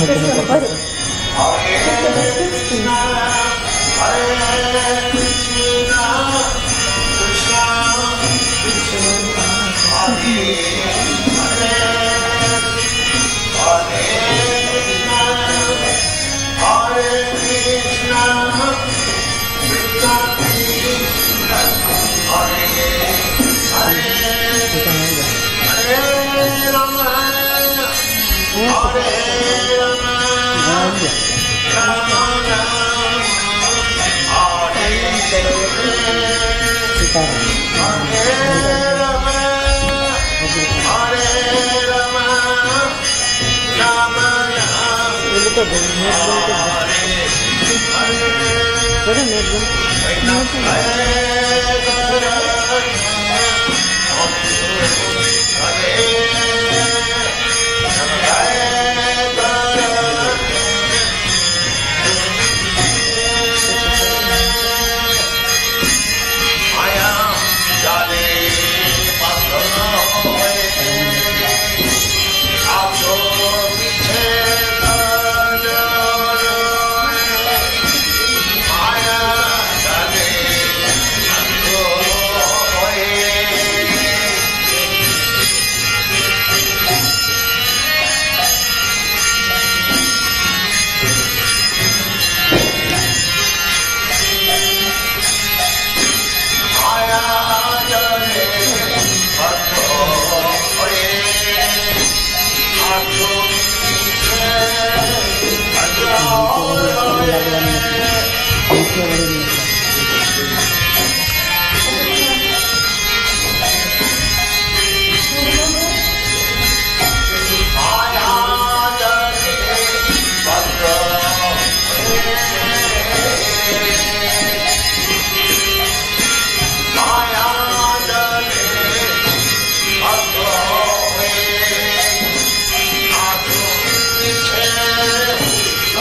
Krishna, what? Take the distance, please.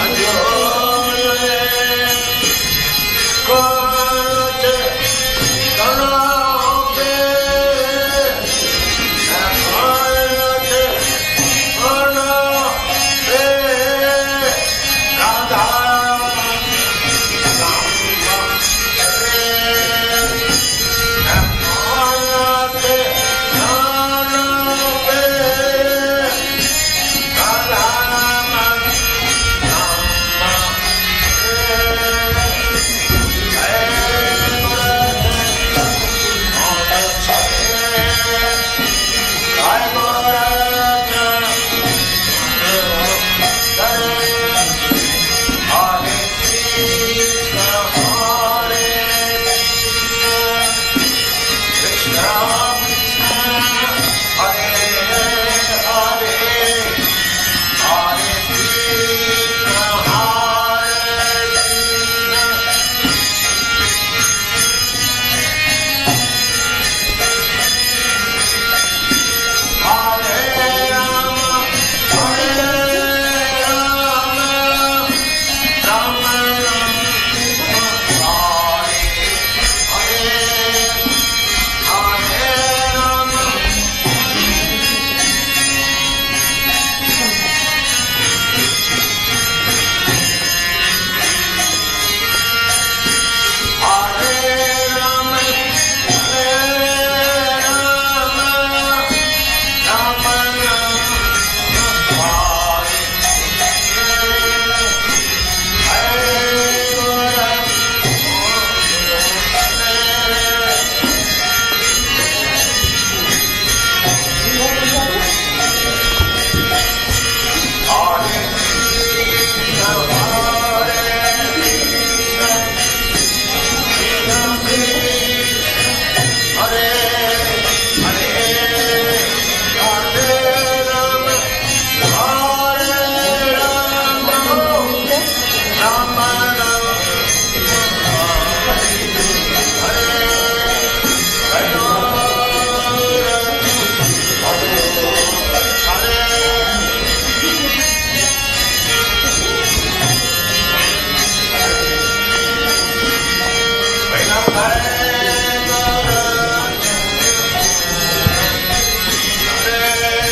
Adiós.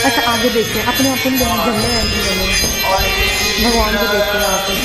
ऐसा आगे देखते हैं, अपने आप को नहीं देखना, झंडे भगवान को देखते हैं वहाँ पे।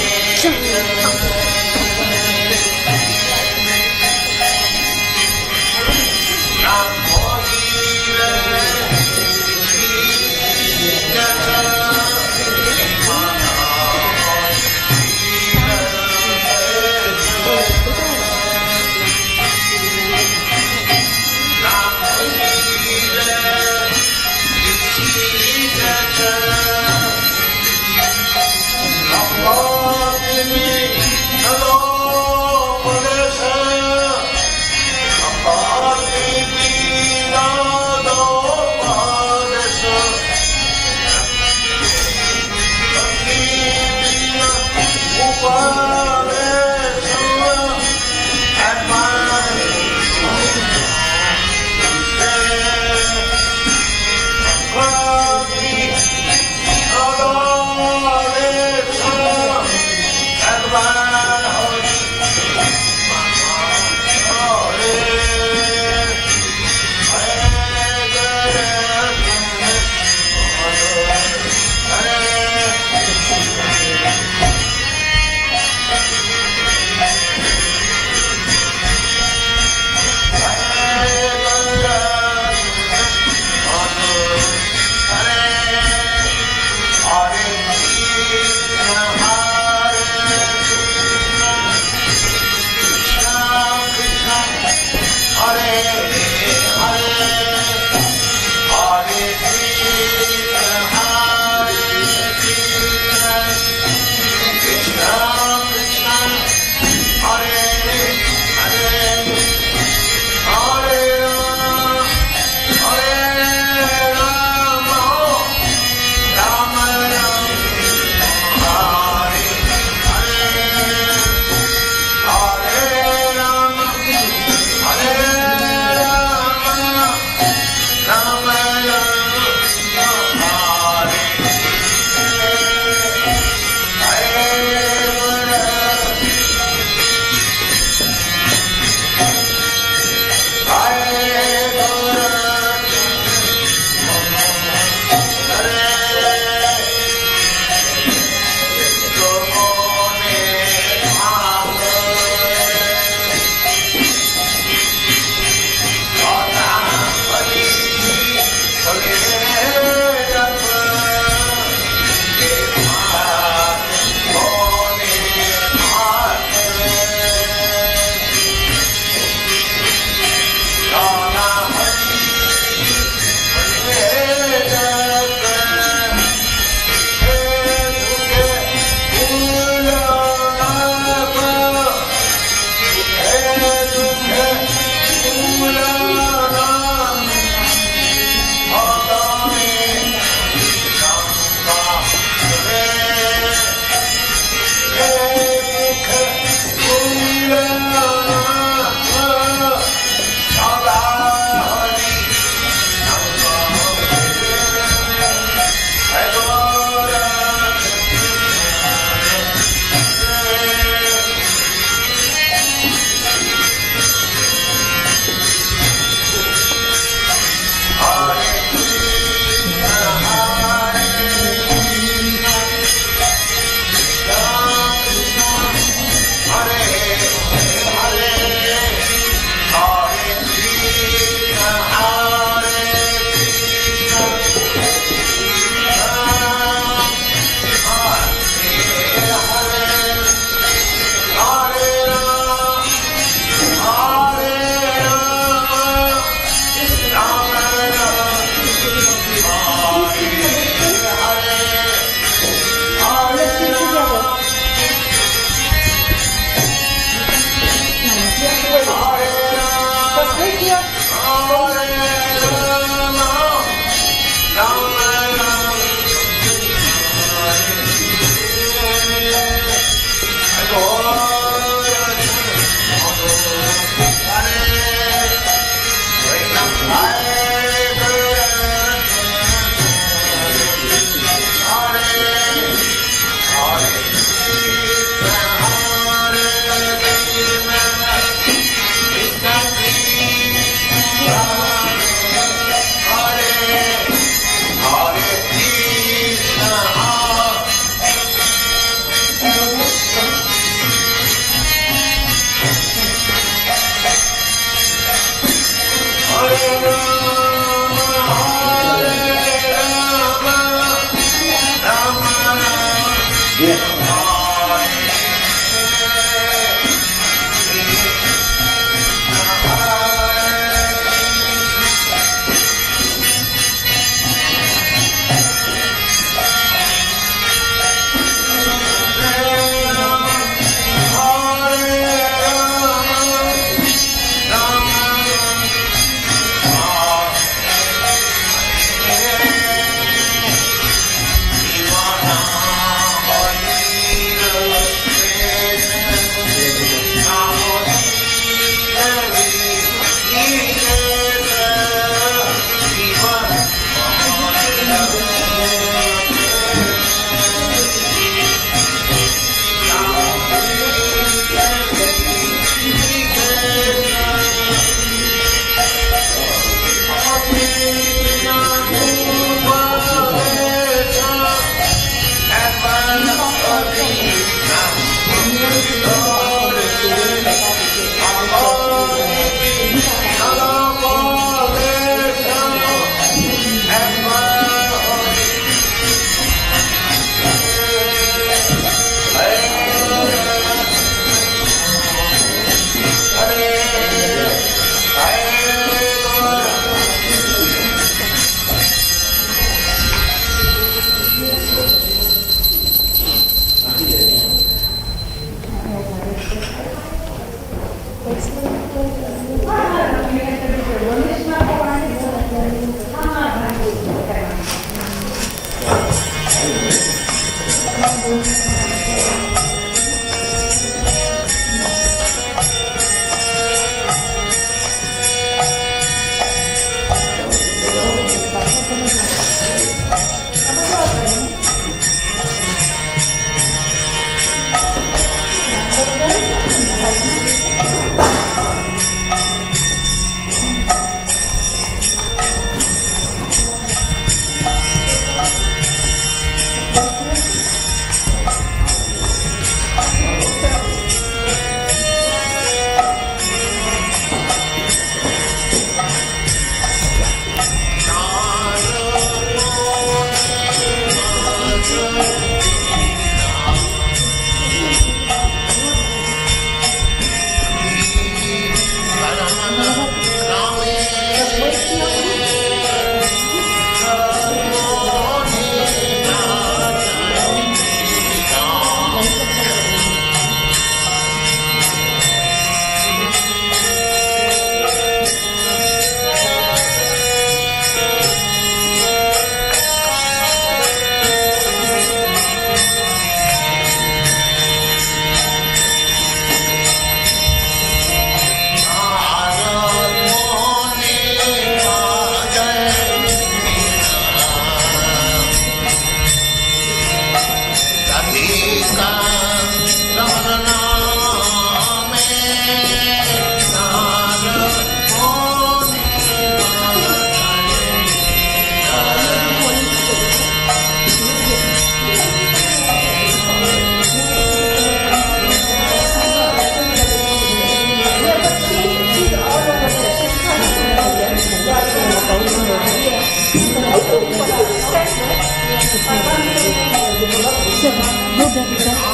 चलो दो breath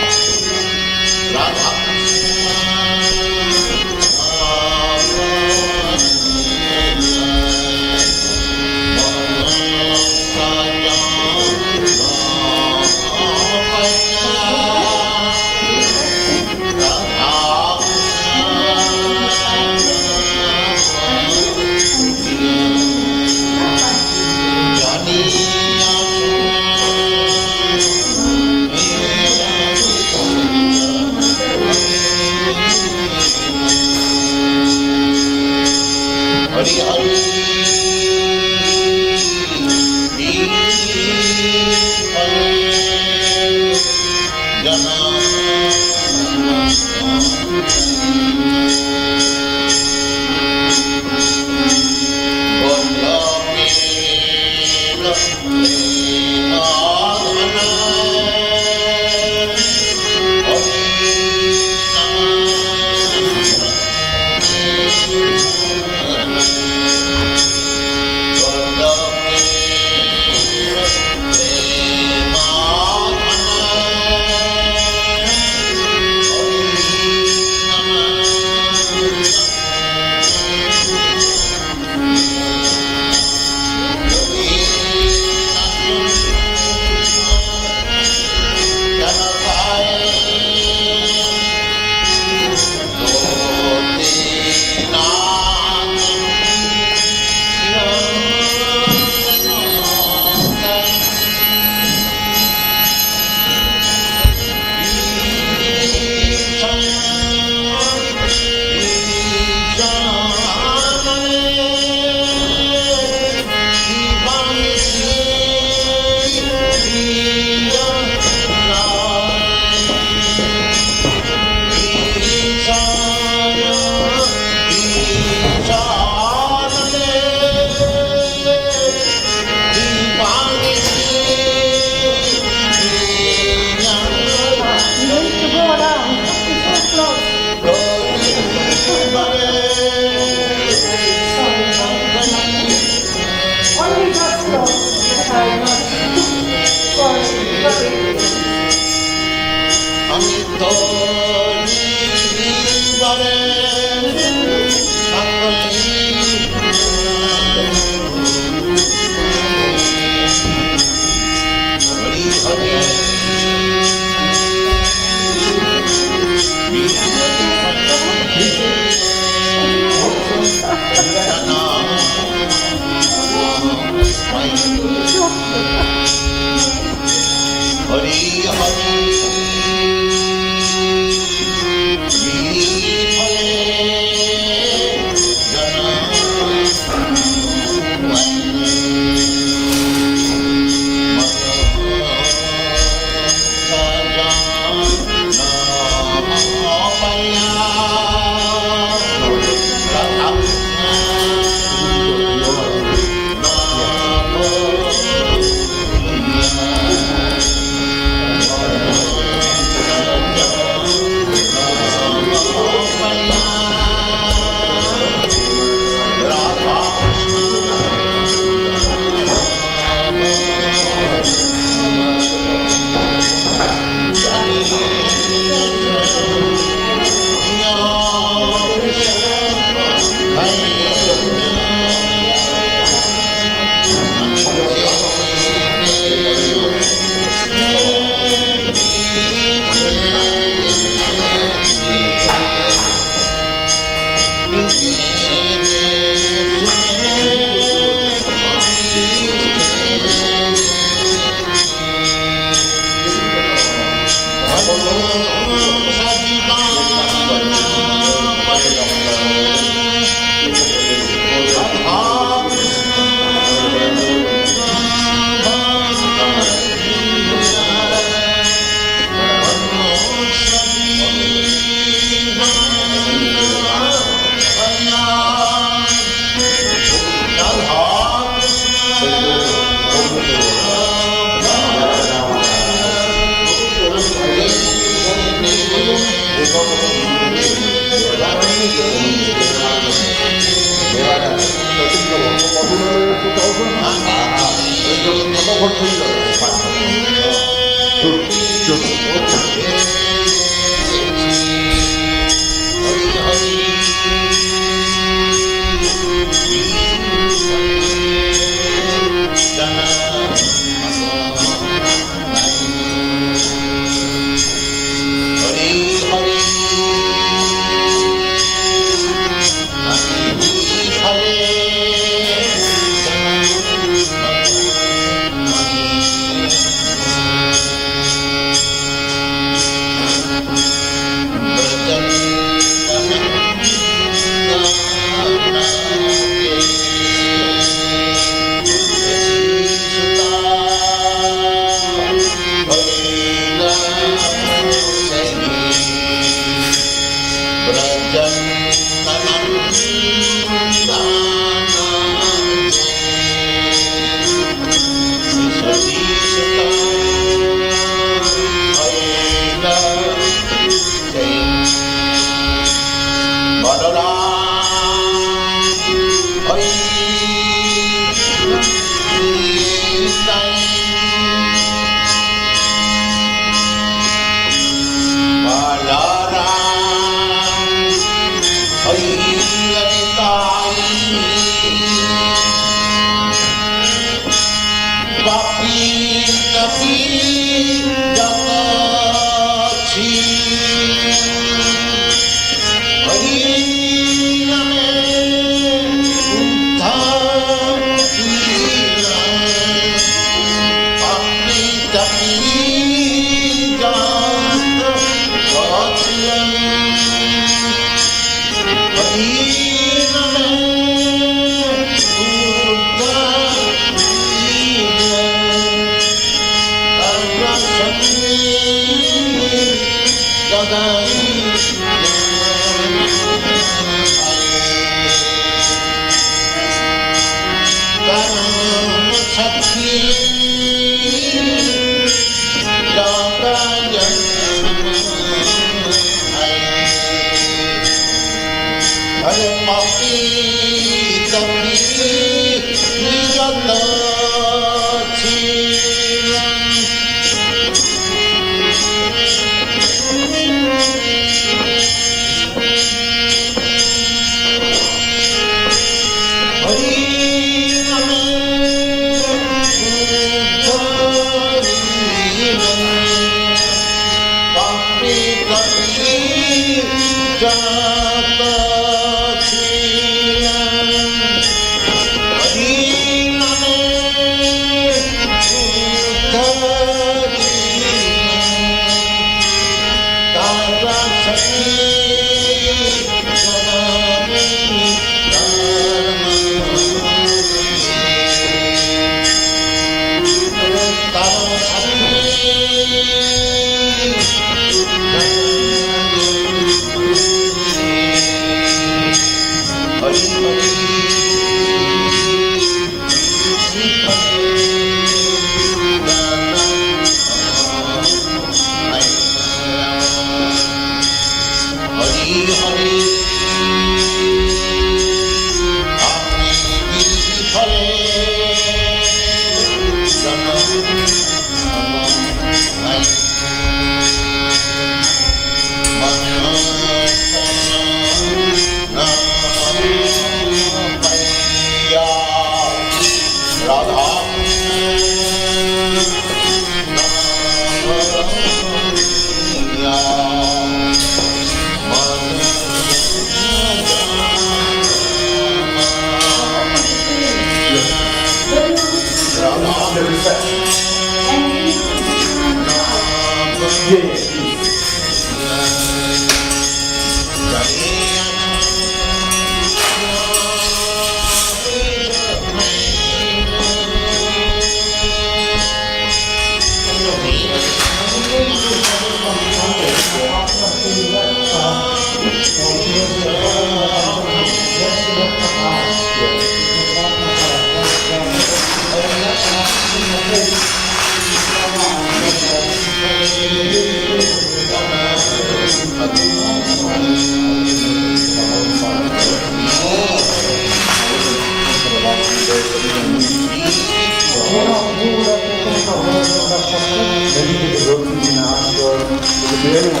Anyone.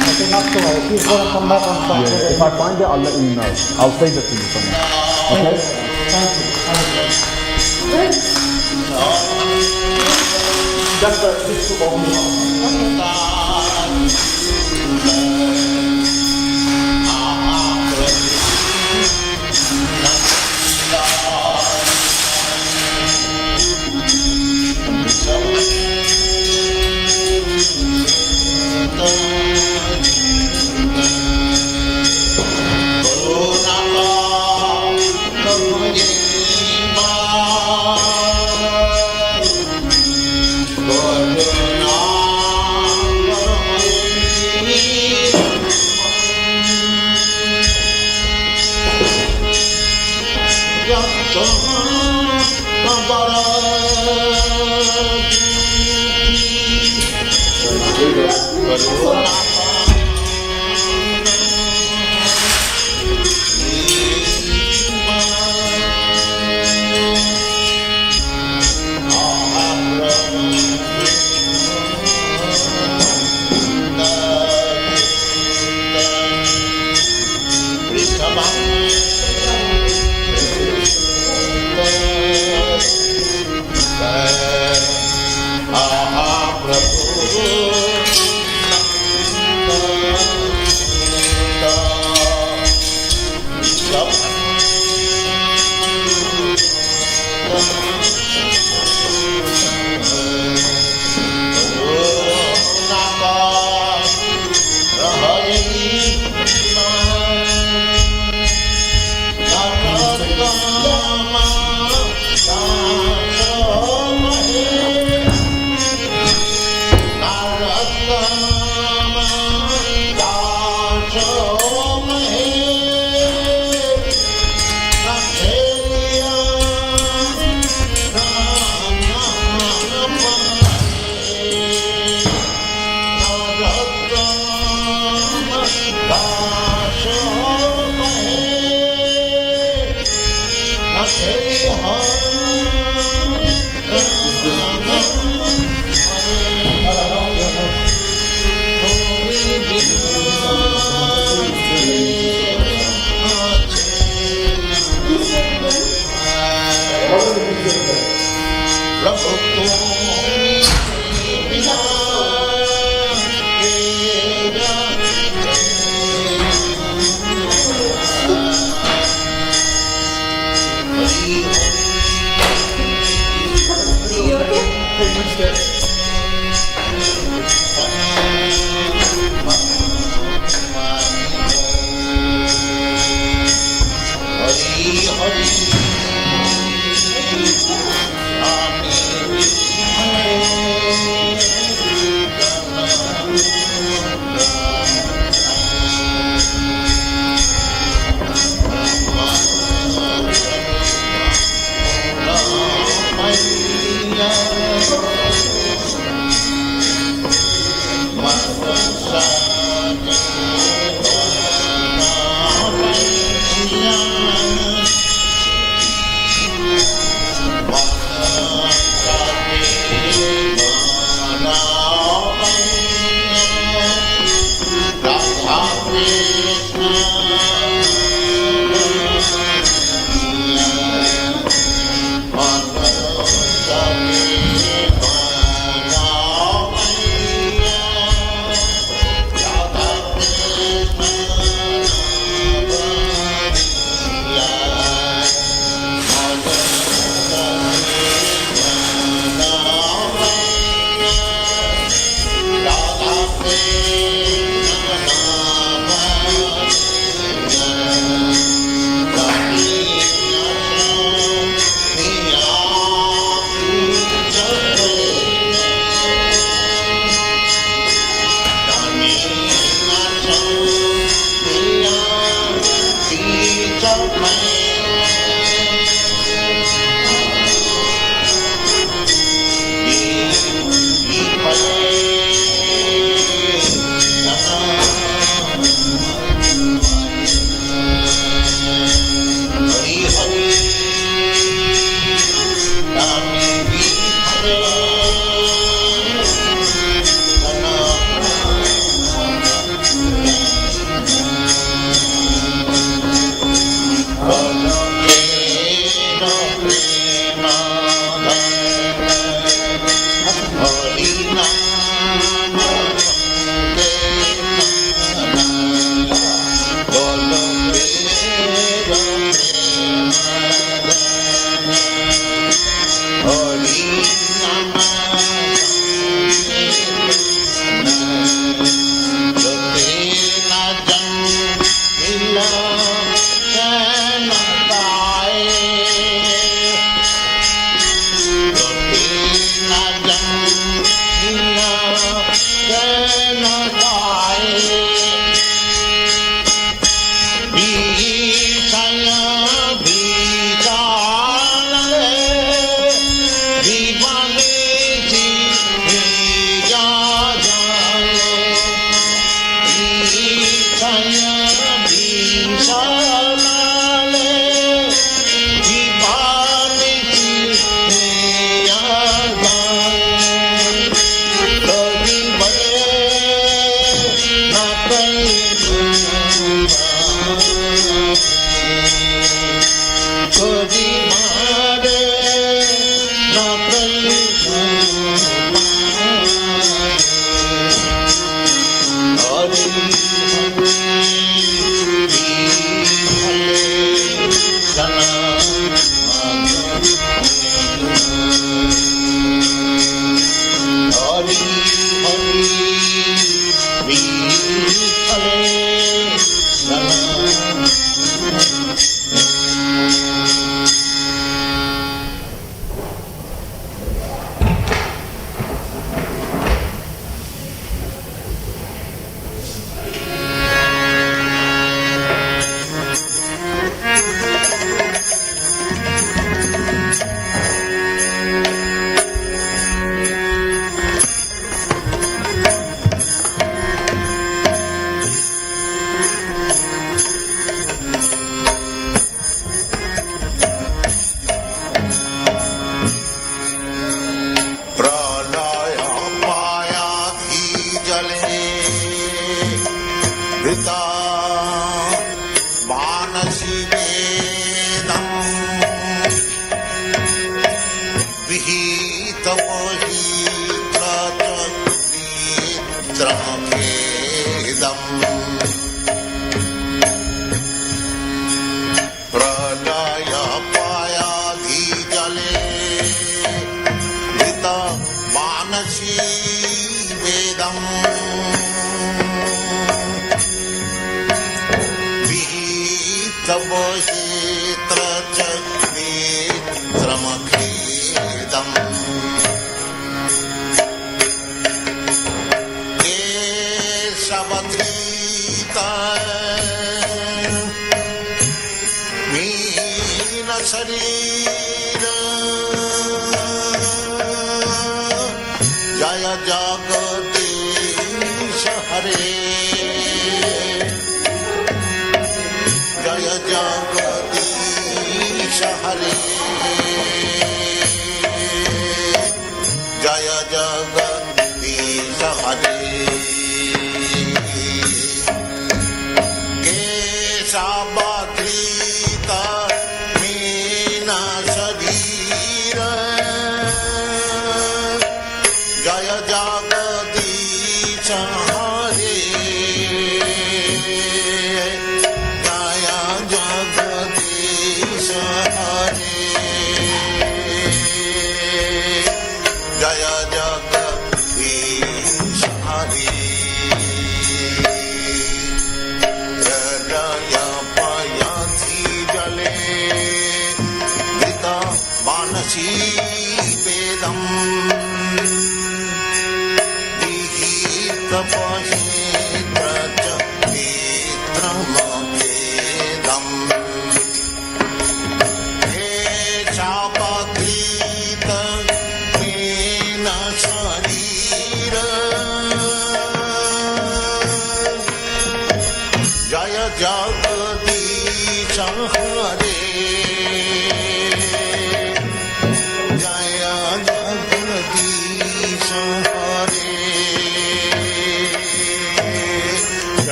I think not to worry. He's going to come back on Saturday. Yeah, if I find it, I'll let you know. I'll save it for you somewhere. Okay? Thank you. Just this to open.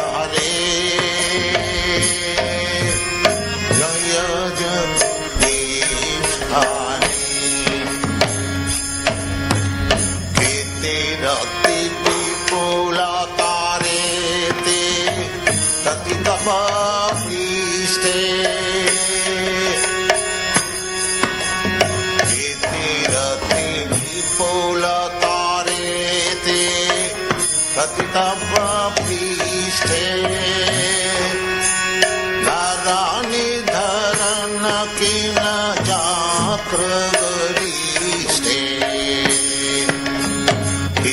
Hare पृष्ठे इतिरति विपुलतारे ते पतितः पृष्ठे धरानि धरन् किं चाक्रगरिष्ठे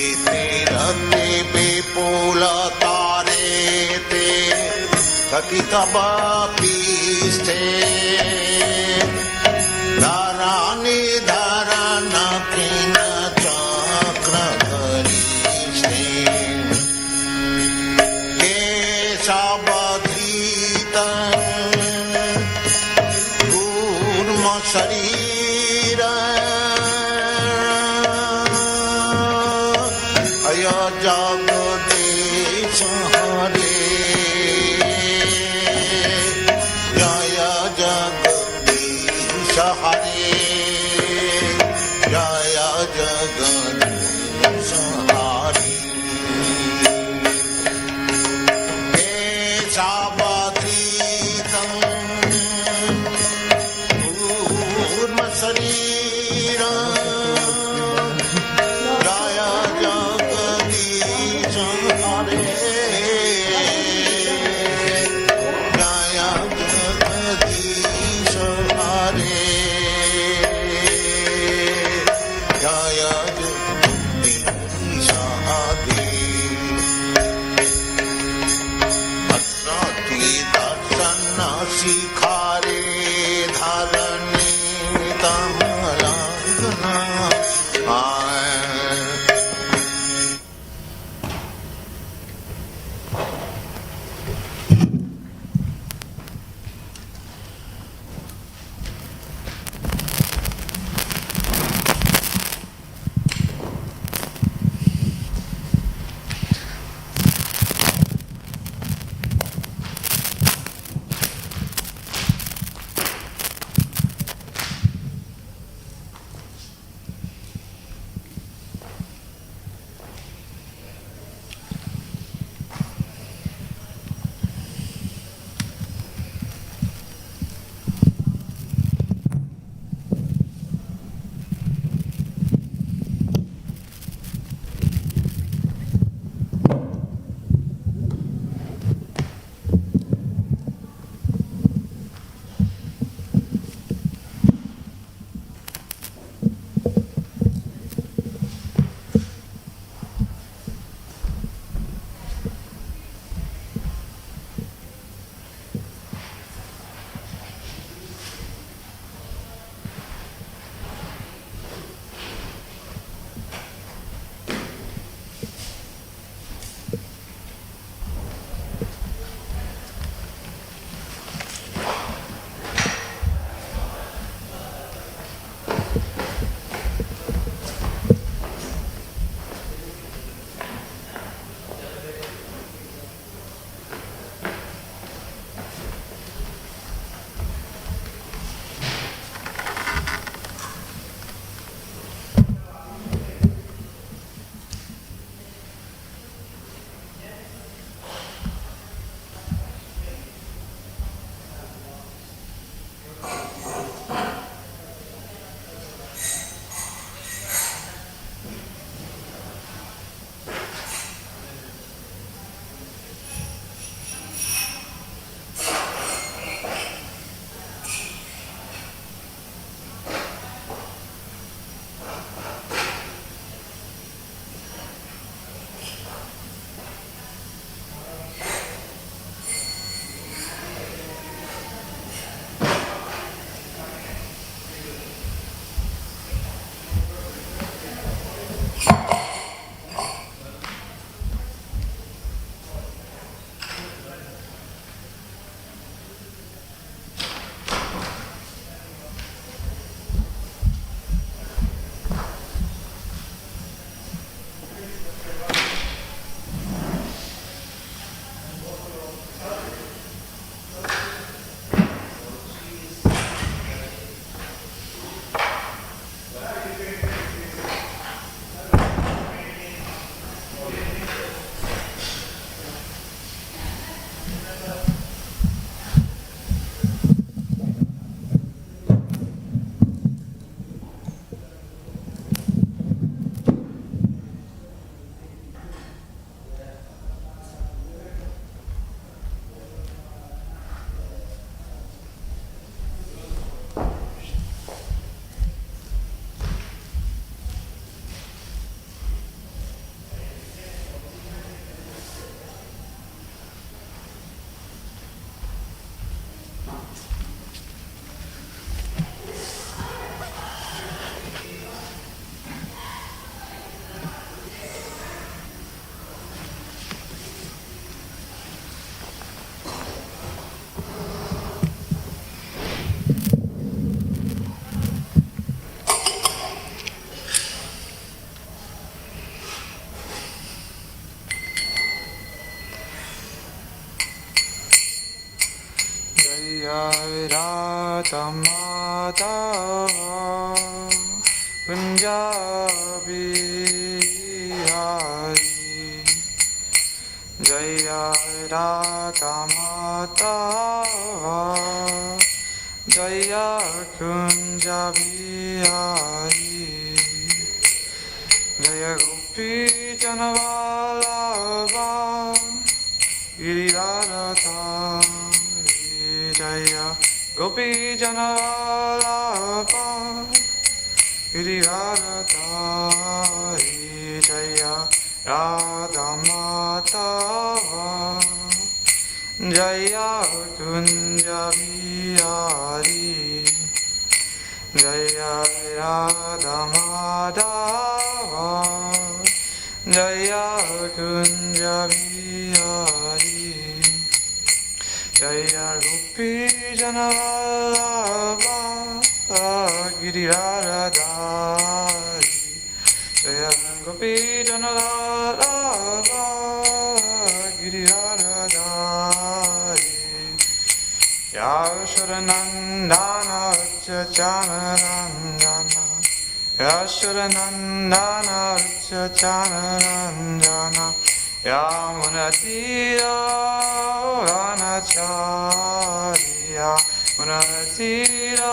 इतिरति विपुलतारे ते पतितः पृष्ठे धरानि धरन् किं चाक्रगरिष्ठे शरीर अय जगदीश हरे जय जगदीश हरे जय जगदीश हरे शरीर जय जगदीश हरे जय जगदीश हरे जय जगदीश हरे अत्रति दर्शन शिखारे धरणी Radha Madhava Punjabi Hari Jaya Radha Madhava Jaya Kunja Bihari Jaya Gopi Janavallabha Giridharadha Jaya Gopi Janavallabha Giridharadha Jaya Radha Madhava Jaya Kunja Bihari Jaya Radha Madhava Jaya Kunja Bihari Jaya Gopi Janavallabha Giridharadha Jaya Gopi Janavallabha Giridharadha Yashuranandana Chachanarandana Yashuranandana Chachanarandana Yamunatira Vanacharya Munatira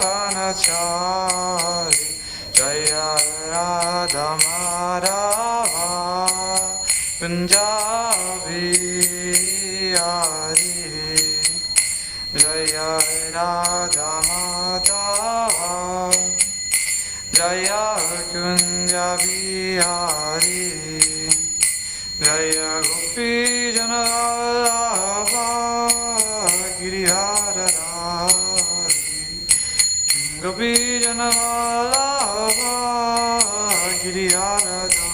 Vanachari Jaya Radha Madhava Punjabi Hari Jaya Radha Madhava Jaya Kunja Bihari Jaya Gopi Janavallabha Giridharadha Gopi Janavallabha Giridharadha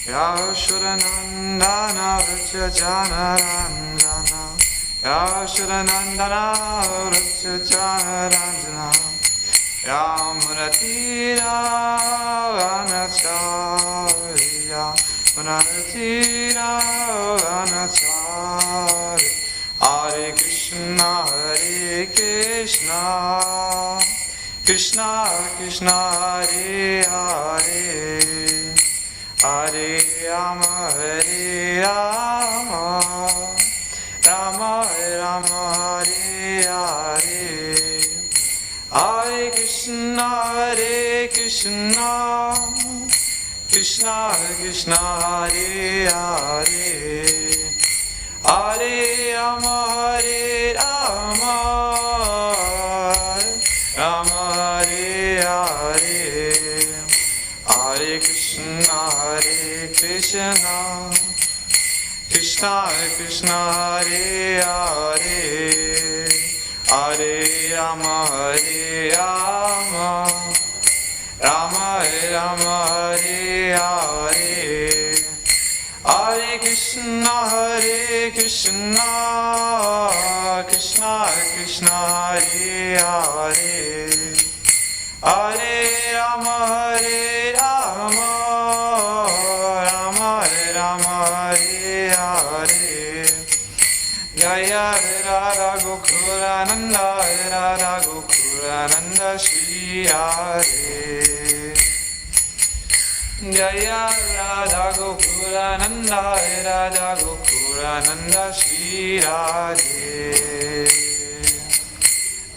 Yashuranandana Vrachachanarandana Yashuranandana Vrachachanarandana Yamunatira Vanacharya Munatira Vanacharya Hare Krishna Krishna Krishna Hare Hare Hare Rama Rama Rama Hare Hare Hare Krishna Krishna Krishna Hare Hare Hare Rama Rama Rama Hare Hare Hare Krishna Krishna Krishna Hare Hare Hare Rama Rama Rama Rama Hare Hare Hare Krishna Krishna Krishna Hare Hare Hare Rama Rama Rama Rama Hare Hare Jaya Radha Gokulananda Radha Gokulananda Shri Hare Jaya Radha Gokulananda Radha Gokulananda Shri Radhe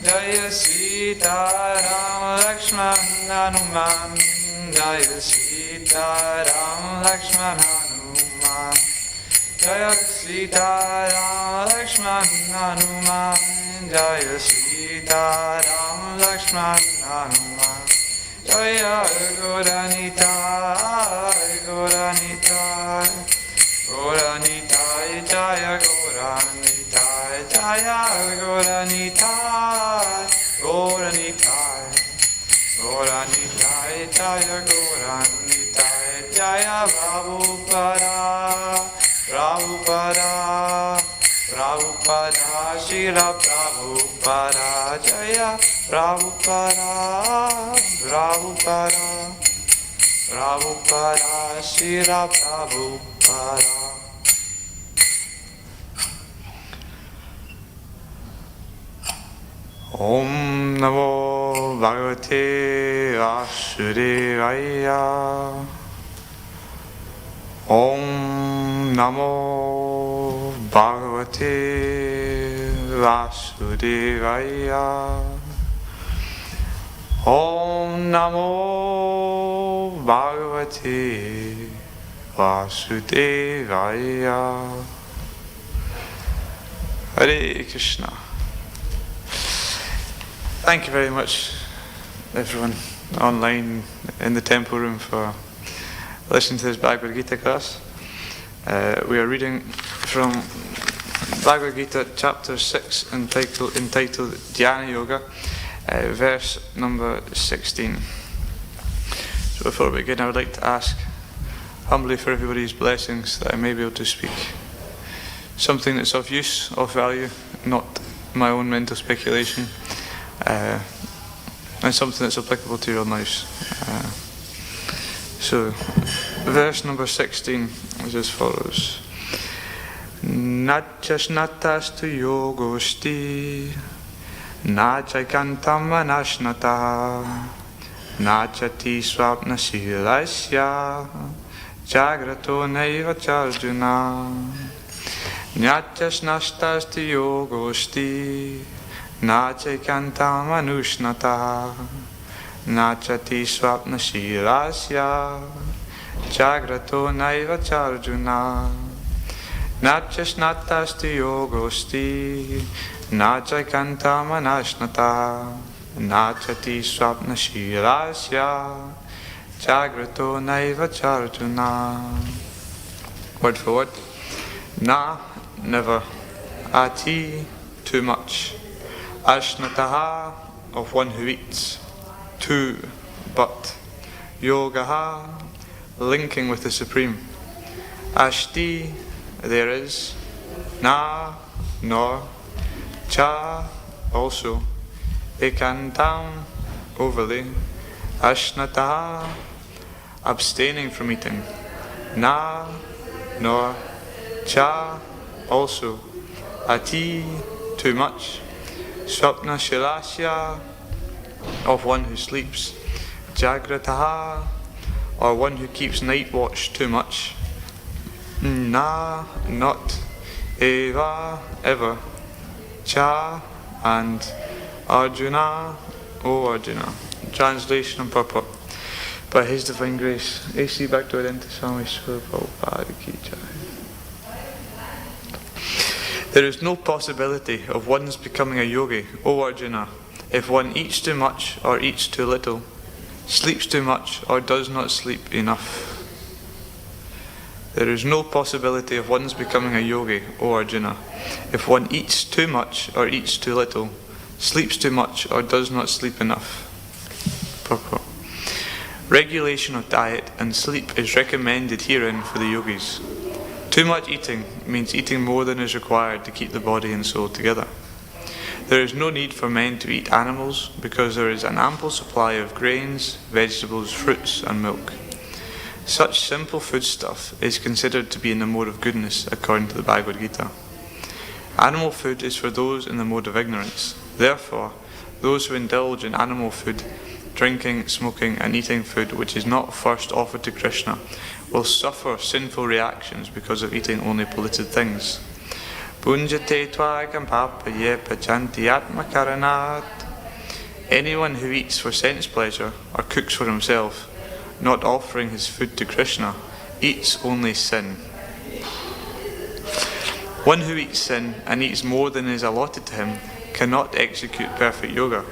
Jaya Sita Ram Lakshman Hanuman Jaya Sita Ram Lakshman Hanuman Jaya Sita Ram Lakshman Hanuman Jaya Sita Ram Lakshman Hanuman Jaya Gauranitai Gauranitai Gauranitai Jaya Gauranitai Jaya Gauranitai Gauranitai Gauranitai Jaya Gauranitai Jaya Prabhupada Prabhupada Prabhupada Shila Prabhupada Jaya Prabhupada Prabhupada Prabhupada Shila Prabhupada Om Namo Bhagavate Vasudevaya. Om Namo Bhagavate Vasudevaya. Om Namo Bhagavate Vasudevaya. Hare Krishna. Thank you very much, everyone online in the temple room, for listening to this Bhagavad Gita class. We are reading from Bhagavad Gita chapter 6 entitled Dhyana Yoga, verse number 16. So before we begin, I would like to ask humbly for everybody's blessings that I may be able to speak something that's of use, of value, not my own mental speculation, and something that's applicable to your lives. So, verse number 16 is as follows. Nachasnatastu yogosti, nachaikantam anashnata, nachati swapna silasya, jagrato naiva charjuna. Nyachasnastastu yogosti, nachaikantam anushnata, nachati swapna shilasya, jagrato naiva charjuna. Nachasnatastu yogosti, nachaikantam anashnata, nachati swapna shilasya, jagrato naiva charjuna. Word for word. Na, never. Ati, too much. Ashnataha, of one who eats. Tu, but. Yogaha, linking with the Supreme. Ashti, there is. Na, nor. Cha, also. Ekantam, overly. Ashnataha, abstaining from eating. Na, nor. Cha, also. Ati, too much. Swapna shilasya, of one who sleeps. Jagrataha, or one who keeps night watch too much. Na, not. Eva, ever. Cha, and. Arjuna, O Arjuna. Translation and purport. By His Divine Grace, A.C. Bhaktivedanta Swami Srila Prabhupada Ki Jai. There is no possibility of one's becoming a yogi, O Arjuna, if one eats too much or eats too little, sleeps too much or does not sleep enough. There is no possibility of one's becoming a yogi, O Arjuna, if one eats too much or eats too little, sleeps too much or does not sleep enough. Purport. Regulation of diet and sleep is recommended herein for the yogis. Too much eating means eating more than is required to keep the body and soul together. There is no need for men to eat animals because there is an ample supply of grains, vegetables, fruits and milk. Such simple foodstuff is considered to be in the mode of goodness according to the Bhagavad Gita. Animal food is for those in the mode of ignorance. Therefore, those who indulge in animal food, drinking, smoking and eating food which is not first offered to Krishna will suffer sinful reactions because of eating only polluted things. Bunjate tvagam papaye pachanti atmakaranat. Anyone who eats for sense pleasure or cooks for himself, not offering his food to Krishna, eats only sin. One who eats sin and eats more than is allotted to him cannot execute perfect yoga.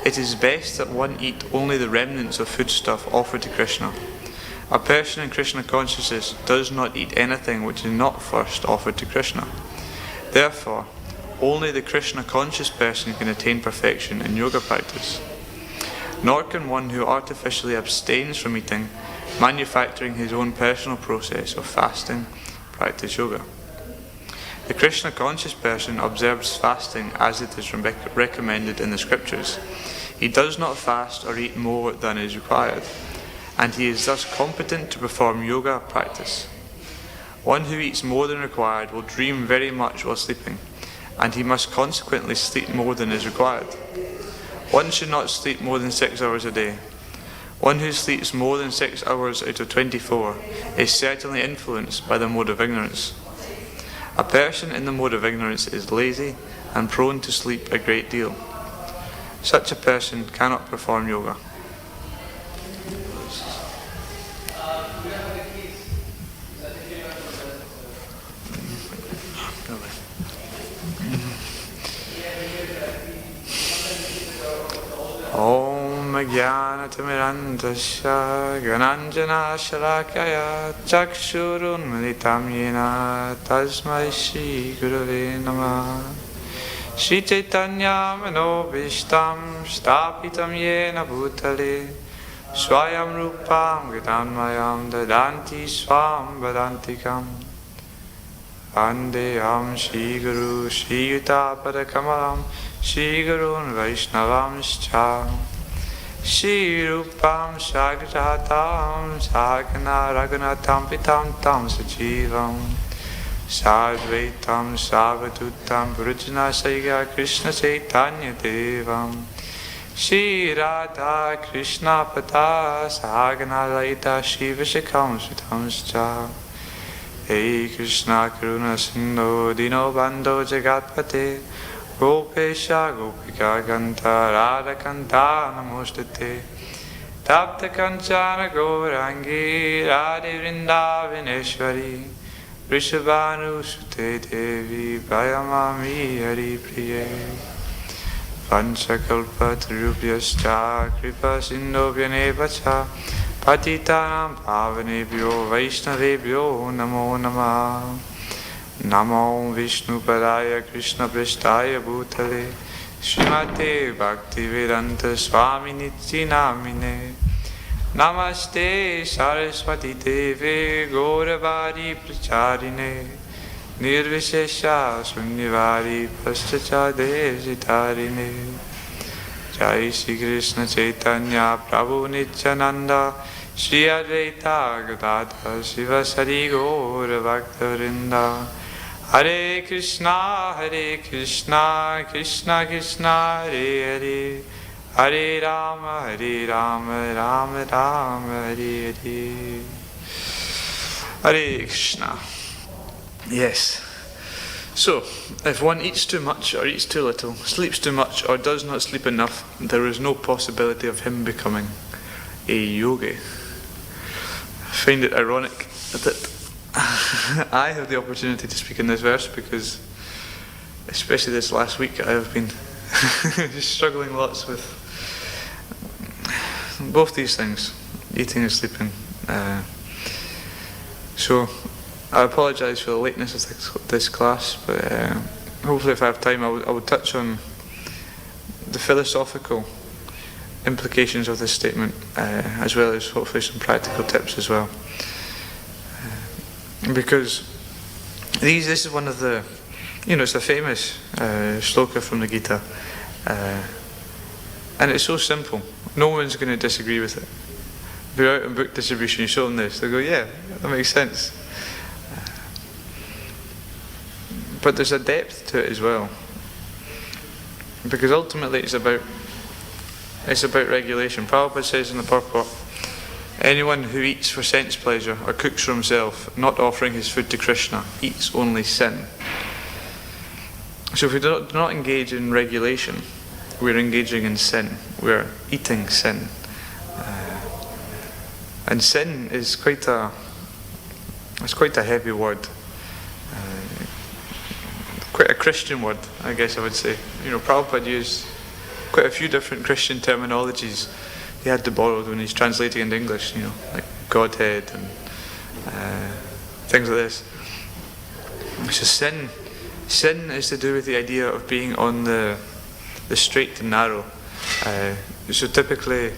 It is best that one eat only the remnants of foodstuff offered to Krishna. A person in Krishna consciousness does not eat anything which is not first offered to Krishna. Therefore, only the Krishna conscious person can attain perfection in yoga practice. Nor can one who artificially abstains from eating, manufacturing his own personal process of fasting, practice yoga. The Krishna conscious person observes fasting as it is recommended in the scriptures. He does not fast or eat more than is required, and he is thus competent to perform yoga practice. One who eats more than required will dream very much while sleeping, and he must consequently sleep more than is required. One should not sleep more than 6 hours a day. One who sleeps more than 6 hours out of 24 is certainly influenced by the mode of ignorance. A person in the mode of ignorance is lazy and prone to sleep a great deal. Such a person cannot perform yoga. Om Jnanatimirandasya Gananjana Shalakaya Chakshurun Militam Yena Tasmai Shri Gurave Namah Shri Chaitanya Manobishtam Stapitam Yena Bhutale Swayam Rupam Gadanmayam Dadanti Swam Badantikam Vandeham Shri Guru Shri Yuta Padakamalam Shri Gurun Vaishnavamscha Shri Rupam Sagrajatam Sakana Raghunatam Pitam Tam Sajivam Sadvaitam Savatutam Purujana Saiga Krishna Chaitanya Devam Shri Radha Krishna Pada Sahagana Laita Shri Vishakam Sutamscha Hey Krishna Karuna Sindhu Dino Bandho Jagatpate Gopesha Gopika Ganta Radha Kanta Namostate Tapta Kanchana Gaurangi Radhe Vrindavaneshwari Vrishabhanu Sute Devi Vayamami Hari Priye Panchakalpa Tarubhyascha Kripa Sindhobhyanevacha Patitanam Pavanebhyo Vaishnavebhyo Namo Namah Namo Vishnu Padaya Krishna Prasthaya Bhutale Srimate Bhaktivedanta Swami Niti Namine Namaste Saraswati Deve Gauravari Pracharine Nirvishesha Sunnivari Pastacha Desitarine Jai Shri Krishna Chaitanya Prabhu Nityananda Shri Advaita Gadadhar Sivasari Gaura Bhakta-vrinda Hare Krishna Krishna Krishna Hare Hare Hare Rama Rama Rama Hare Hare Hare Krishna. Yes. So, if one eats too much or eats too little, sleeps too much or does not sleep enough, there is no possibility of him becoming a yogi. I find it ironic that I have the opportunity to speak in this verse because, especially this last week, I have been just struggling lots with both these things, eating and sleeping. So I apologise for the lateness of this class, but hopefully if I have time I will touch on the philosophical implications of this statement, as well as hopefully some practical tips as well. Because this is one of the, it's a famous shloka from the Gita, and it's so simple. No one's going to disagree with it. If you're out in book distribution, you show them this, they'll go, yeah, that makes sense. But there's a depth to it as well, because ultimately it's about regulation. Prabhupada says in the purport, anyone who eats for sense pleasure or cooks for himself, not offering his food to Krishna, eats only sin. So if we do not engage in regulation, we're engaging in sin. We're eating sin. And sin is quite a heavy word. Quite a Christian word, I guess I would say. Prabhupada used quite a few different Christian terminologies he had to borrow when he's translating into English, like Godhead and things like this. So sin is to do with the idea of being on the straight and narrow. So typically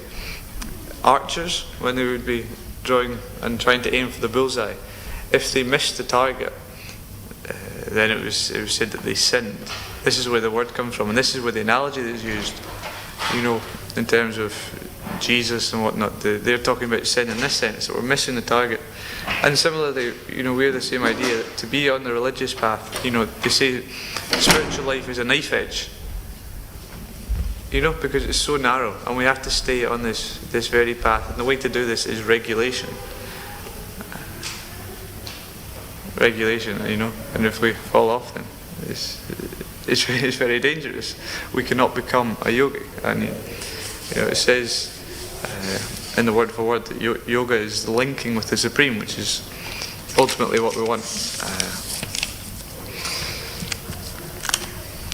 archers, when they would be drawing and trying to aim for the bullseye, if they missed the target, then it was said that they sinned. This is where the word comes from, and this is where the analogy is used, in terms of Jesus and whatnot. They're talking about sin in this sense, that we're missing the target. And similarly, we have the same idea that to be on the religious path, they say spiritual life is a knife edge. Because it's so narrow, and we have to stay on this very path. And the way to do this is regulation. Regulation, and if we fall off, then it's very dangerous. We cannot become a yogi. And it says in the word for word that yoga is linking with the Supreme, which is ultimately what we want.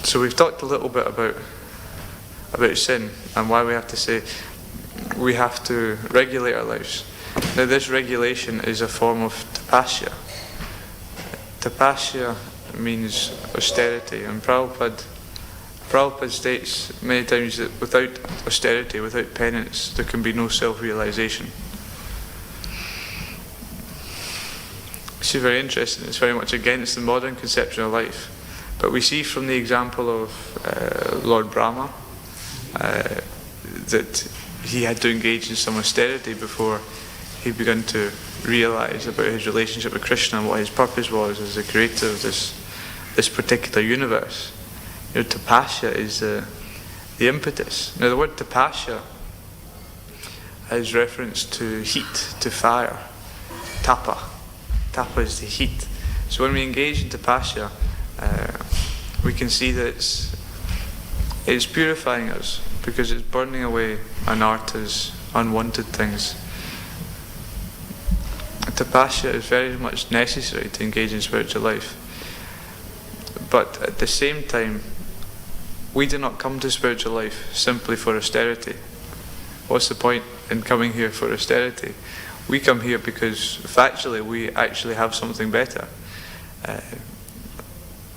So we've talked a little bit about sin and why we have to say we have to regulate our lives. Now, this regulation is a form of tapasya. Tapasya means austerity, and Prabhupada states many times that without austerity, without penance, there can be no self-realization. This is very interesting. It's very much against the modern conception of life. But we see from the example of Lord Brahma that he had to engage in some austerity before he began to realize about his relationship with Krishna and what his purpose was as the creator of this particular universe. Tapasya is the impetus. Now, the word tapasya has reference to heat, to fire. Tapa. Tapa is the heat. So when we engage in tapasya, we can see that it's purifying us because it's burning away anarthas, unwanted things. Tapasya is very much necessary to engage in spiritual life. But at the same time, we do not come to spiritual life simply for austerity. What's the point in coming here for austerity? We come here because factually we actually have something better.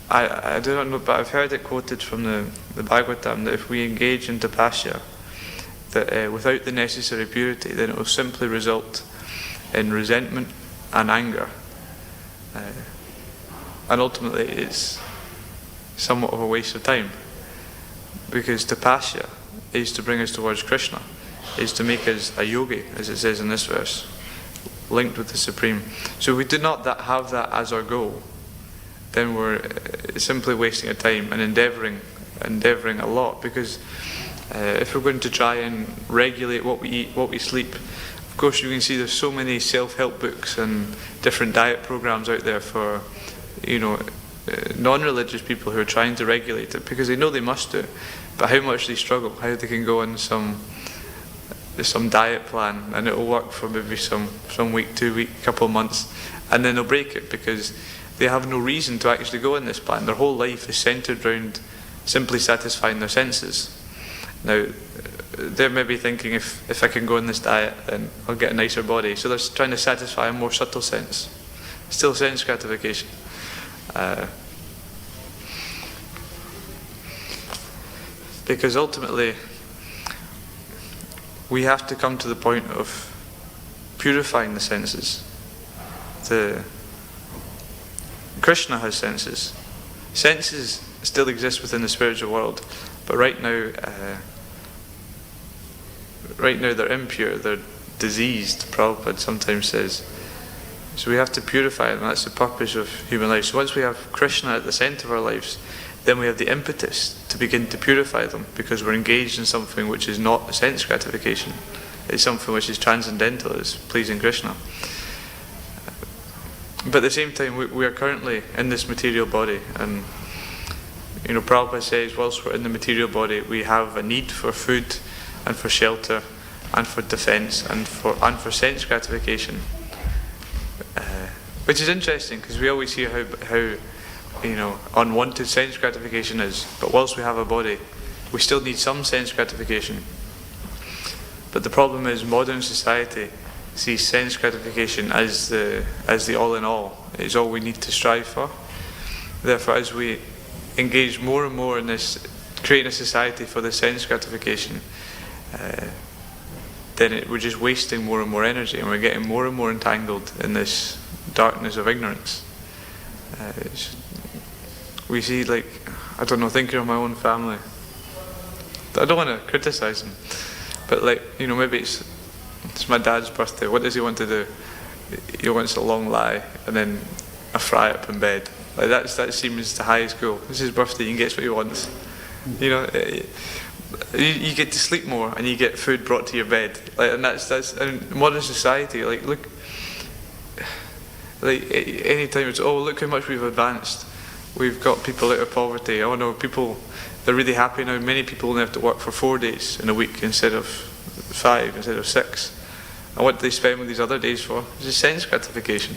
I do not know, but I've heard it quoted from the Bhagavatam that if we engage in tapasya, that without the necessary purity, then it will simply result in resentment and anger. And ultimately it's somewhat of a waste of time, because tapasya is to bring us towards Krishna, is to make us a yogi, as it says in this verse, linked with the Supreme. So if we do not have that as our goal, then we're simply wasting our time and endeavouring a lot, because if we're going to try and regulate what we eat, what we sleep, of course you can see there's so many self-help books and different diet programs out there for non-religious people who are trying to regulate it because they know they must do, but how much they struggle, how they can go on some diet plan and it'll work for maybe some week, 2 week, couple of months, and then they'll break it because they have no reason to actually go on this plan. Their whole life is centred around simply satisfying their senses. Now, they're maybe thinking if I can go on this diet, then I'll get a nicer body. So they're trying to satisfy a more subtle sense. Still sense gratification. Because ultimately, we have to come to the point of purifying the senses. Krishna has senses. Senses still exist within the spiritual world, but right now they're impure, they're diseased, Prabhupada sometimes says. So we have to purify them. That's the purpose of human life. So once we have Krishna at the centre of our lives, then we have the impetus to begin to purify them, because we're engaged in something which is not sense gratification. It's something which is transcendental, it's pleasing Krishna. But at the same time, we are currently in this material body, and Prabhupada says whilst we're in the material body, we have a need for food and for shelter and for defence and for sense gratification, which is interesting because we always hear how unwanted sense gratification is. But whilst we have a body, we still need some sense gratification. But the problem is modern society sees sense gratification as the all in all. It's all we need to strive for. Therefore, as we engage more and more in this, creating a society for the sense gratification, then we're just wasting more and more energy, and we're getting more and more entangled in this darkness of ignorance. We see, thinking of my own family, I don't want to criticise them, but maybe it's my dad's birthday. What does he want to do? he wants a long lie and then a fry up in bed. Like that seems the highest goal. It's his birthday, he gets what he wants. You know, you get to sleep more and you get food brought to your bed. Like, and that's in modern society. Like, look, like any time it's look how much we've advanced. We've got people out of poverty. Oh no, people, they're really happy now. Many people only have to work for 4 days in a week instead of 5, instead of 6. And what do they spend with these other days for? It's just sense gratification.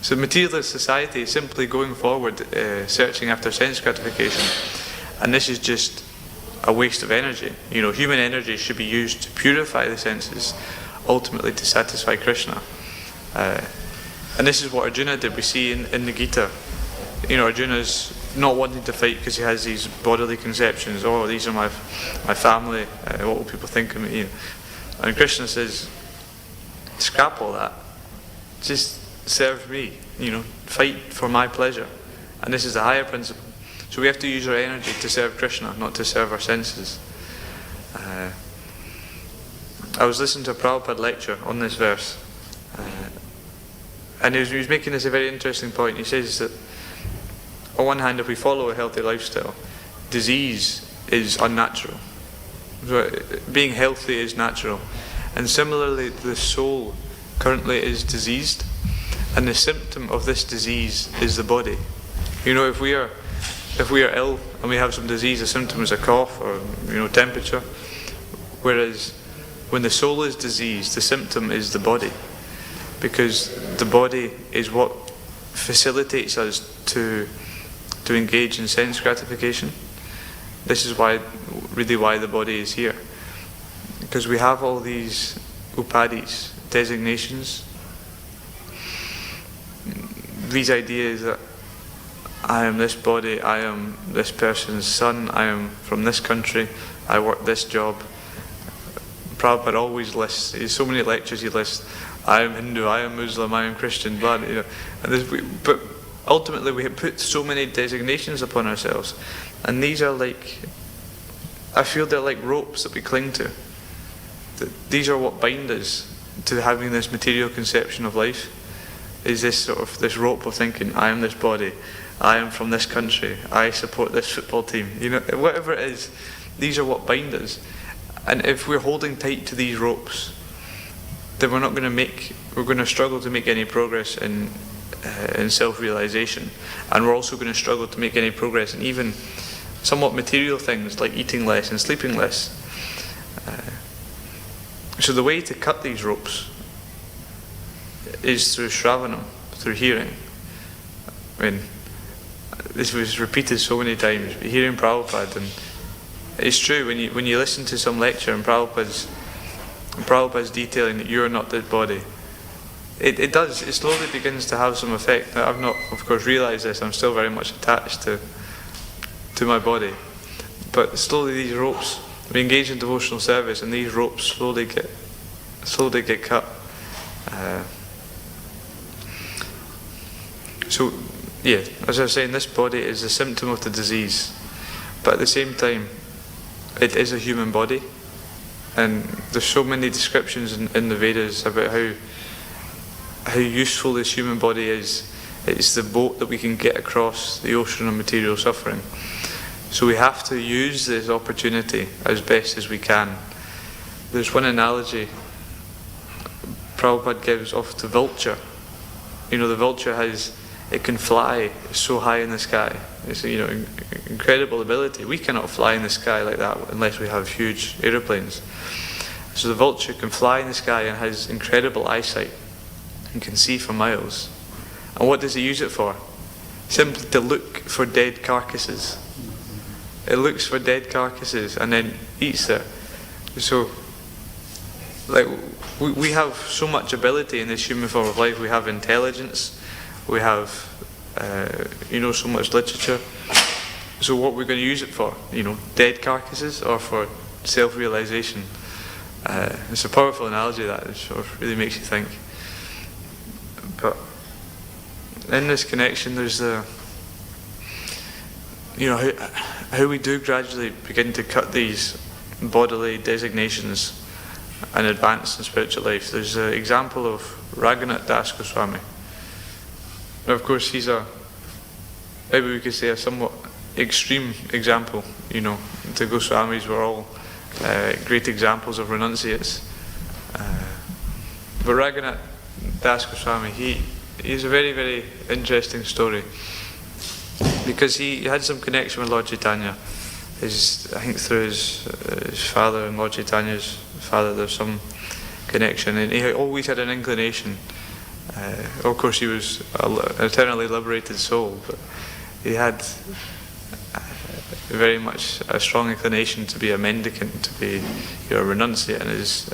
So materialist society is simply going forward, searching after sense gratification. And this is just a waste of energy. You know, human energy should be used to purify the senses, ultimately to satisfy Krishna. And this is what Arjuna did. We see in the Gita, you know, Arjuna's not wanting to fight because he has these bodily conceptions. Oh, these are my family. What will people think of me? You know. And Krishna says, scrap all that. Just serve me. You know, fight for my pleasure. And this is the higher principle. So we have to use our energy to serve Krishna, not to serve our senses. I was listening to a Prabhupada lecture on this verse, and he was making this a very interesting point. He says that on one hand, if we follow a healthy lifestyle, disease is unnatural. Being healthy is natural. And similarly, the soul currently is diseased, and the symptom of this disease is the body. You know, if we are ill and we have some disease, the symptom is a cough or, you know, temperature. Whereas when the soul is diseased, the symptom is the body, because the body is what facilitates us to engage in sense gratification. This is why the body is here, because we have all these upadis, designations, these ideas that I am this body, I am this person's son, I am from this country, I work this job. Prabhupada always lists, there's so many lectures he lists, I am Hindu, I am Muslim, I am Christian, blah, you know. But ultimately we have put so many designations upon ourselves, and these are like, I feel they're like ropes that we cling to. These are what bind us to having this material conception of life, is this sort of, this rope of thinking, I am this body, I am from this country, I support this football team, you know, whatever it is, these are what bind us. And if we're holding tight to these ropes, then we're going to struggle to make any progress in self-realization, and we're also going to struggle to make any progress in even somewhat material things like eating less and sleeping less. So the way to cut these ropes is through Shravanam, through hearing. I mean, this was repeated so many times, hearing Prabhupada, and it's true when you listen to some lecture and Prabhupada's detailing that you're not this body, it slowly begins to have some effect. Now, I've not, of course, realised this. I'm still very much attached to my body, but slowly these ropes, we engage in devotional service, and these ropes slowly get cut. So, yeah, as I was saying, this body is a symptom of the disease, but at the same time, it is a human body, and there's so many descriptions in the Vedas about how useful this human body is. It's the boat that we can get across the ocean of material suffering. So we have to use this opportunity as best as we can. There's one analogy Prabhupada gives of the vulture. You know, the vulture it can fly so high in the sky. It's, you know, incredible ability. We cannot fly in the sky like that unless we have huge aeroplanes. So the vulture can fly in the sky and has incredible eyesight and can see for miles. And what does it use it for? Simply to look for dead carcasses. It looks for dead carcasses and then eats it. So, like, we have so much ability in this human form of life. We have intelligence. We have, so much literature. So what we're going to use it for? You know, dead carcasses or for self-realization? It's a powerful analogy that it sort of really makes you think. But in this connection, there's how we do gradually begin to cut these bodily designations and advance in spiritual life. There's an example of Raghunath Das Goswami. Now, of course, he's maybe we could say a somewhat extreme example. The Goswamis were all great examples of renunciates. But Raghunath Das Goswami, he's a very, very interesting story, because he had some connection with Lord Chaitanya. I think through his father and Lord Chaitanya's father, there's some connection, and he always had an inclination. Of course, he was an eternally liberated soul, but he had very much a strong inclination to be a mendicant, to be a renunciate,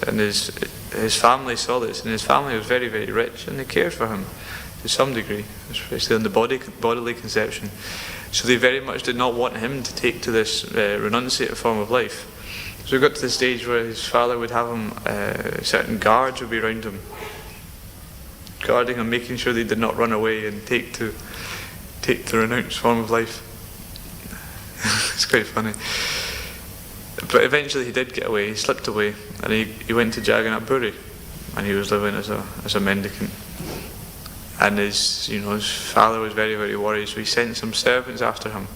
and his family saw this, and his family was very, very rich, and they cared for him to some degree, especially in the bodily conception. So they very much did not want him to take to this renunciate form of life. So we got to the stage where his father would have him, certain guards would be around him, guarding him, making sure they did not run away and take the renounced form of life. It's quite funny. But eventually he did get away. He slipped away, and he went to Jagannath Puri, and he was living as a mendicant. And his father was very, very worried, so he sent some servants after him.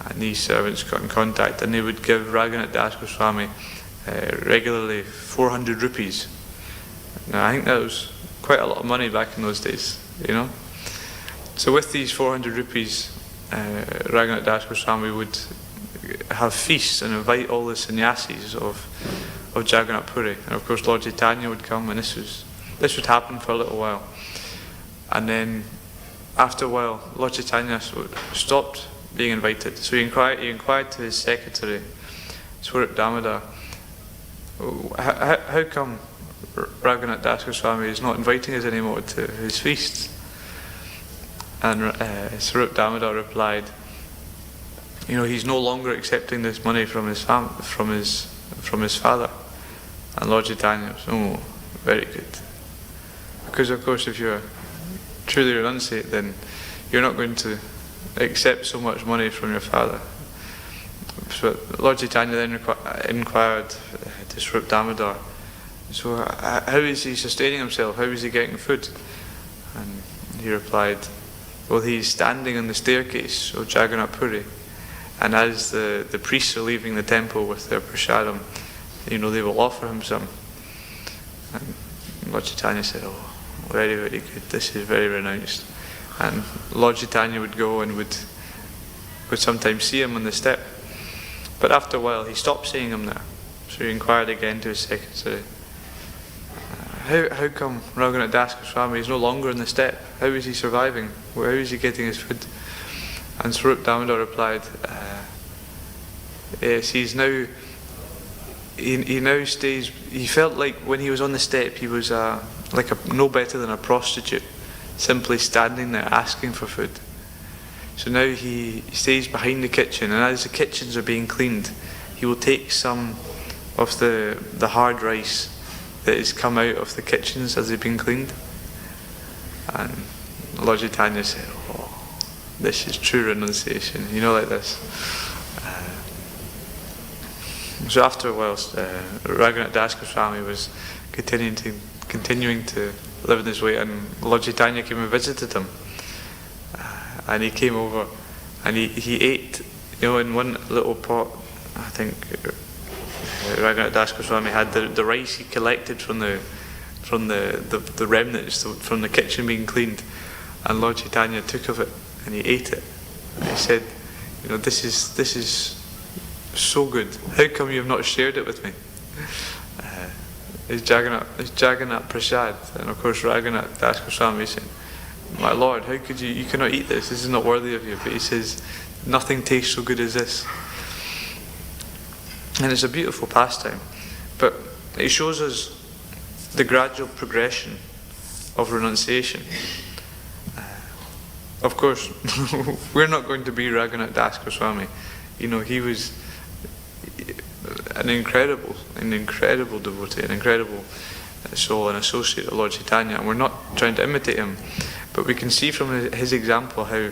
And these servants got in contact, and they would give Raghunath Das Goswami regularly 400 rupees. Now, I think that was quite a lot of money back in those days, So with these 400 rupees, Raghunath Das Goswami would have feasts and invite all the sannyasis of Jagannath Puri. And of course Lord Chaitanya would come, and this would happen for a little while. And then after a while, Lord Chaitanya stopped being invited. So he inquired to his secretary, Swarup Damodar, how come Raghunath Das Goswami is not inviting us anymore to his feasts? And Swarup Damodar replied, he's no longer accepting this money from his father. And Lord Chaitanya was, oh, very good. Because of course, if you're truly renunciate, then you're not going to accept so much money from your father. So Lord Chaitanya then inquired to Swarup Damodar, so how is he sustaining himself? How is he getting food? And he replied, well, he's standing on the staircase of Jagannath Puri, and as the priests are leaving the temple with their prasadam, they will offer him some. And Lord Chaitanya said, oh, very, very good, this is very renounced. And Lord Chaitanya would go and would sometimes see him on the step. But after a while he stopped seeing him there. So he inquired again to his secretary, how come Raghunath Das Goswami is no longer on the step? How is he surviving? How is he getting his food? And Swarup Damodar replied, yes, he now stays. He felt like when he was on the step, he was no better than a prostitute, simply standing there asking for food. So now he stays behind the kitchen, and as the kitchens are being cleaned, he will take some of the hard rice that has come out of the kitchens as they've been cleaned. And Lord Chaitanya said, oh, this is true renunciation, like this. So after a while, Raghunath Das Goswami was continuing to live in this way, and Lord Chaitanya came and visited him. And he came over, and he ate, in one little pot. I think Raghunath Das Goswami had the rice he collected from the remnants from the kitchen being cleaned, and Lord Chaitanya took of it and he ate it. And he said, this is so good. How come you have not shared it with me? It's Jagannath Prasad. And of course Raghunath Das Goswami said, my Lord, how could you cannot eat this. This is not worthy of you. But he says, nothing tastes so good as this. And it's a beautiful pastime. But it shows us the gradual progression of renunciation. Of course, we're not going to be Raghunath Das Goswami. He was an incredible devotee, an incredible soul, an associate of Lord Chaitanya, and we're not trying to imitate him, but we can see from his example how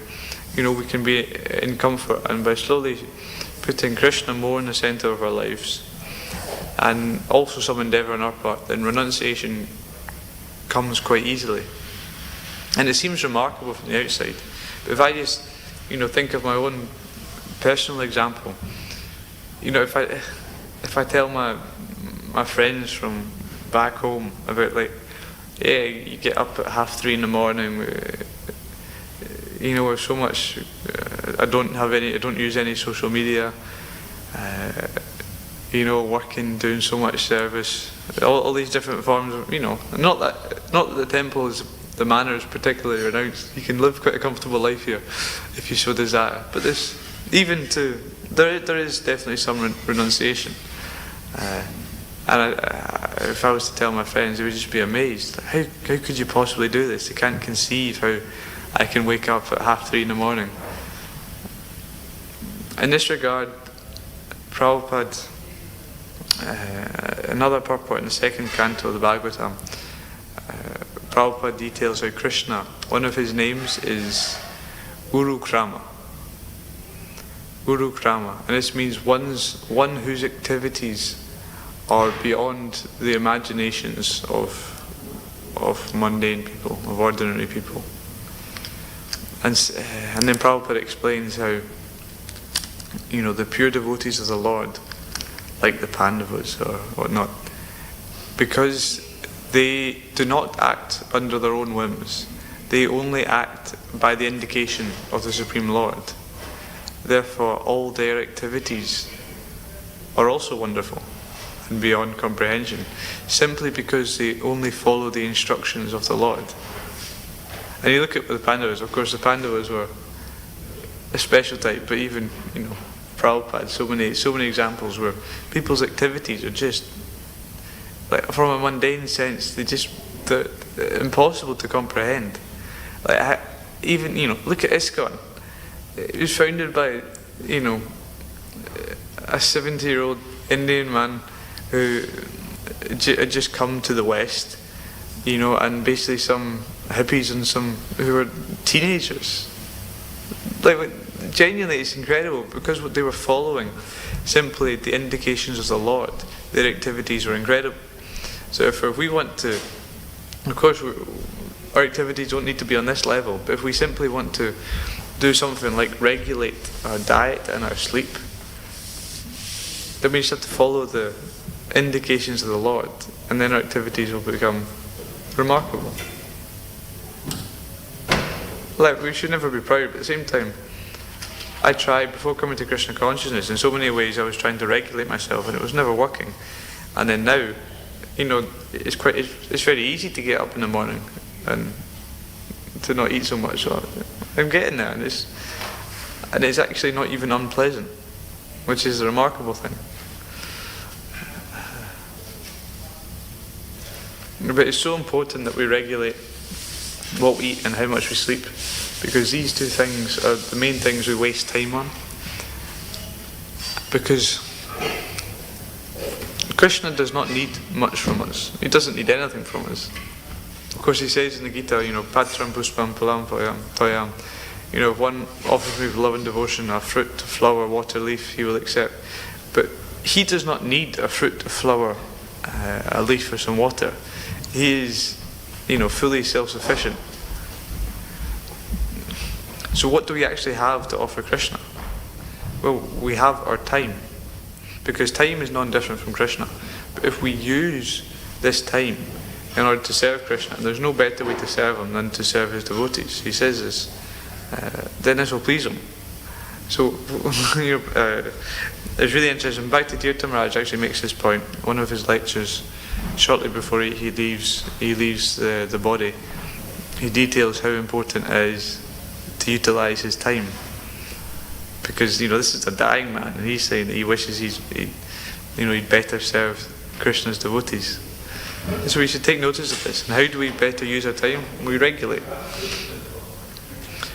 we can be in comfort, and by slowly putting Krishna more in the center of our lives, and also some endeavour on our part, then renunciation comes quite easily. And it seems remarkable from the outside. But if I just, think of my own personal example, if I tell my friends from back home about you get up at 3:30 in the morning, we're so much, I don't use any social media, working, doing so much service, all these different forms of, not that the temple is, the manor is particularly renounced. You can live quite a comfortable life here if you so desire. But there is definitely some renunciation. And if I was to tell my friends, they would just be amazed. How could you possibly do this? They can't conceive how I can wake up at 3:30 in the morning. In this regard, Prabhupada, another purport in the second canto of the Bhagavatam, Prabhupada details how Krishna, one of his names is Urukrama. Urukrama, and this means one whose activities are beyond the imaginations of mundane people, of ordinary people. And then Prabhupada explains how, the pure devotees of the Lord, like the Pandavas or whatnot, because they do not act under their own whims, they only act by the indication of the Supreme Lord. Therefore, all their activities are also wonderful and beyond comprehension, simply because they only follow the instructions of the Lord. And you look at the Pandavas, of course the Pandavas were a special type, but even, Prabhupada, so many examples where people's activities are just, from a mundane sense, they're impossible to comprehend. Even, look at ISKCON. It was founded by, a 70-year-old Indian man who had just come to the West, and basically some hippies and some who were teenagers. Genuinely, it's incredible, because what they were following simply the indications of the Lord. Their activities were incredible. So if we want to, of course, our activities don't need to be on this level, but if we simply want to do something like regulate our diet and our sleep, then we just have to follow the indications of the Lord, and then our activities will become remarkable. We should never be proud, but at the same time, I tried, before coming to Krishna consciousness, in so many ways I was trying to regulate myself, and it was never working. And then now, it's very easy to get up in the morning and to not eat so much. So I'm getting there, and it's actually not even unpleasant, which is a remarkable thing. But it's so important that we regulate what we eat and how much we sleep, because these two things are the main things we waste time on. Because Krishna does not need much from us. He doesn't need anything from us. Of course, he says in the Gita, Patram puspam palam toyam. If one offers me with love and devotion a fruit, a flower, water, leaf, he will accept. But he does not need a fruit, a flower, a leaf, or some water. He is, fully self-sufficient. So what do we actually have to offer Krishna? Well, we have our time, because time is non-different from Krishna. But if we use this time in order to serve Krishna, and there's no better way to serve him than to serve his devotees, he says this, then this will please him. So, it's really interesting. Bhaktivedanta Manor actually makes this point. One of his lectures, shortly before he leaves the body, he details how important it is to utilise his time, because this is a dying man, and he's saying that he wishes he'd better serve Krishna's devotees. And so we should take notice of this. And how do we better use our time? We regulate.